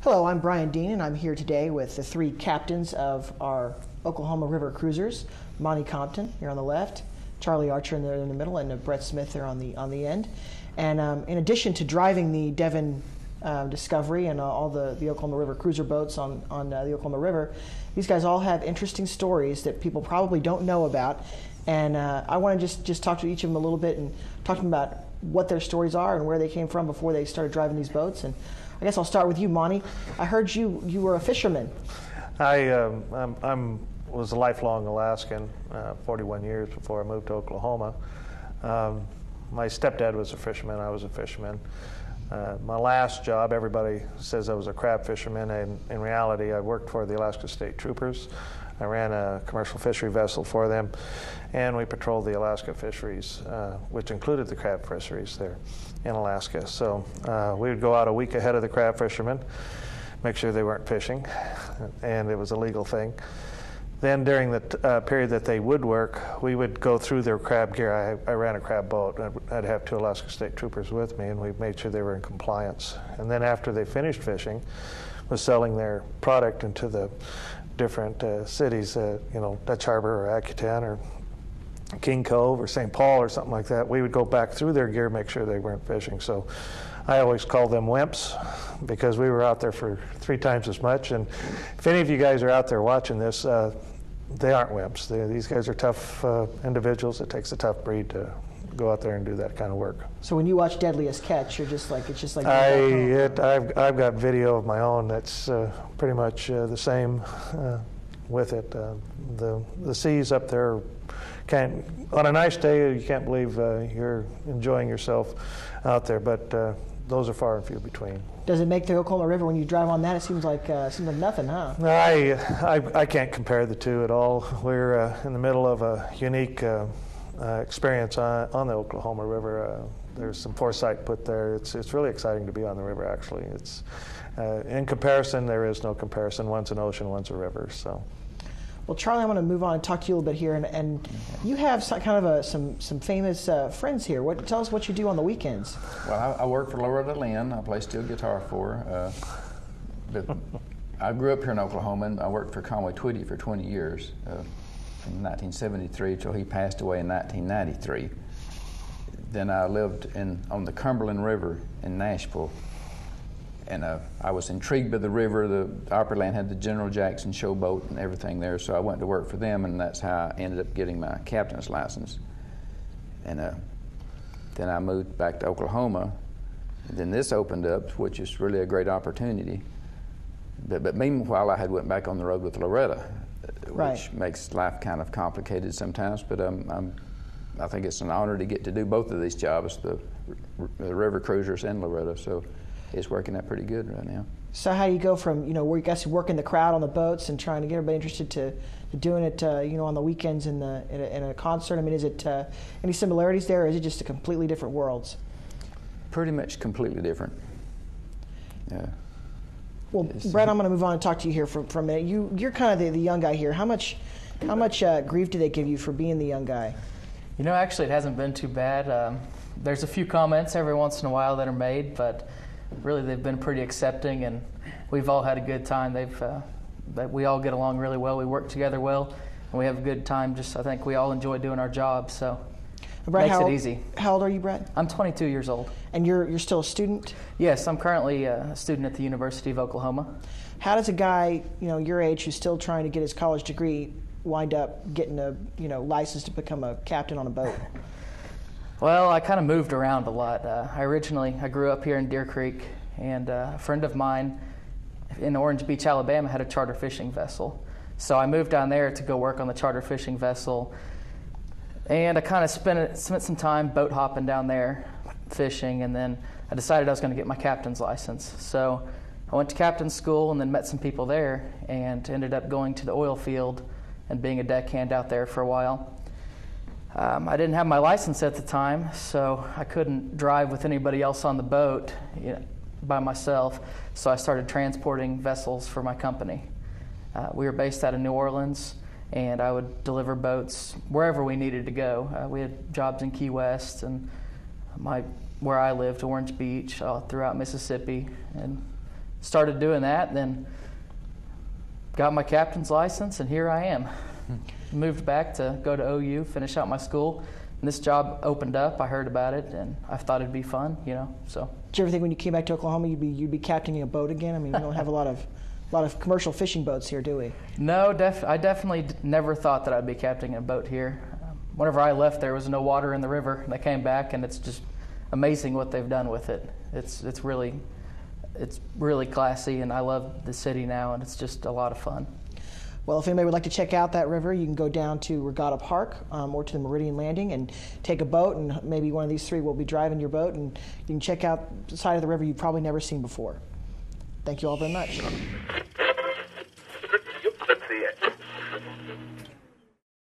Hello, I'm Bryan Dean, and I'm here today with the three captains of our Oklahoma River cruisers: Monty Compton here on the left, Charlie Archer in the middle, and Brett Smith there on the end. And in addition to driving the Devon Discovery and all the Oklahoma River cruiser boats on the Oklahoma River, these guys all have interesting stories that people probably don't know about. And I want to just talk to each of them a little bit and talk to them about what their stories are and where they came from before they started driving these boats. And I guess I'll start with you, Monty. I heard you were a fisherman. I was a lifelong Alaskan, 41 years before I moved to Oklahoma. My stepdad was a fisherman. I was a fisherman. My last job, everybody says I was a crab fisherman, and in reality, I worked for the Alaska State Troopers. I ran a commercial fishery vessel for them, and we patrolled the Alaska fisheries, which included the crab fisheries there in Alaska. So we would go out a week ahead of the crab fishermen, make sure they weren't fishing, and it was a legal thing. Then during the period that they would work, we would go through their crab gear. I ran a crab boat. I'd have two Alaska State Troopers with me, and we made sure they were in compliance. And then after they finished fishing, was selling their product into the different cities, Dutch Harbor or Akutan or King Cove or St. Paul or something like that. We would go back through their gear, make sure they weren't fishing. So I always call them wimps because we were out there for 3 times as much. And if any of you guys are out there watching this, they aren't wimps. These guys are tough individuals. It takes a tough breed to go out there and do that kind of work. So when you watch Deadliest Catch, it's just like I've got video of my own that's pretty much the same with it. The seas up there on a nice day, you can't believe you're enjoying yourself out there, but those are far and few between. Does it make the Oklahoma River, when you drive on that, it seems like nothing, huh? I can't compare the two at all. We're in the middle of a unique experience on the Oklahoma River. There's some foresight put there. It's really exciting to be on the river, actually. It's in comparison, there is no comparison. One's an ocean, one's a river. So. Well, Charlie, I'm going to move on and talk to you a little bit here, and you have some famous friends here. Tell us what you do on the weekends. Well, I work for Loretta Lynn. I play steel guitar for her. But I grew up here in Oklahoma, and I worked for Conway Twitty for 20 years, from 1973 till he passed away in 1993. Then I lived on the Cumberland River in Nashville. And I was intrigued by the river. The Opryland had the General Jackson showboat and everything there, so I went to work for them, and that's how I ended up getting my captain's license. And then I moved back to Oklahoma, and then this opened up, which is really a great opportunity. But meanwhile, I had went back on the road with Loretta, which makes life kind of complicated sometimes, but I think it's an honor to get to do both of these jobs, the river cruisers and Loretta. So it's working out pretty good right now. So how do you go from, where you guys working the crowd on the boats and trying to get everybody interested to doing it, on the weekends in a concert? I mean, is it any similarities there, or is it just completely different worlds? Pretty much completely different. Yeah. Well, Brett, I'm going to move on and talk to you here for a minute. You're kind of the young guy here. How much grief do they give you for being the young guy? Actually, it hasn't been too bad. There's a few comments every once in a while that are made, but really they've been pretty accepting, and we've all had a good time. We all get along really well. We work together well, and we have a good time. I think we all enjoy doing our jobs, so Brett, makes it easy. How old are you, Brett? I'm 22 years old. And you're still a student? Yes, I'm currently a student at the University of Oklahoma. How does a guy, your age, who's still trying to get his college degree, wind up getting a license to become a captain on a boat? Well, I kind of moved around a lot. I grew up here in Deer Creek, and a friend of mine in Orange Beach, Alabama, had a charter fishing vessel. So I moved down there to go work on the charter fishing vessel, and I kind of spent some time boat hopping down there, fishing, and then I decided I was going to get my captain's license. So I went to captain's school and then met some people there, and ended up going to the oil field and being a deckhand out there for a while. I didn't have my license at the time, so I couldn't drive with anybody else on the boat by myself, so I started transporting vessels for my company. We were based out of New Orleans, and I would deliver boats wherever we needed to go. We had jobs in Key West and where I lived, Orange Beach, throughout Mississippi, and started doing that, then got my captain's license, and here I am. Moved back to go to OU, finish out my school. And this job opened up. I heard about it, and I thought it'd be fun, So. Did you ever think when you came back to Oklahoma you'd be captaining a boat again? I mean, we don't have a lot of commercial fishing boats here, do we? No, I definitely never thought that I'd be captaining a boat here. Whenever I left, there was no water in the river, and I came back, and it's just amazing what they've done with it. It's really classy, and I love the city now, and it's just a lot of fun. Well, if anybody would like to check out that river, you can go down to Regatta Park or to the Meridian Landing and take a boat, and maybe one of these three will be driving your boat, and you can check out the side of the river you've probably never seen before. Thank you all very much.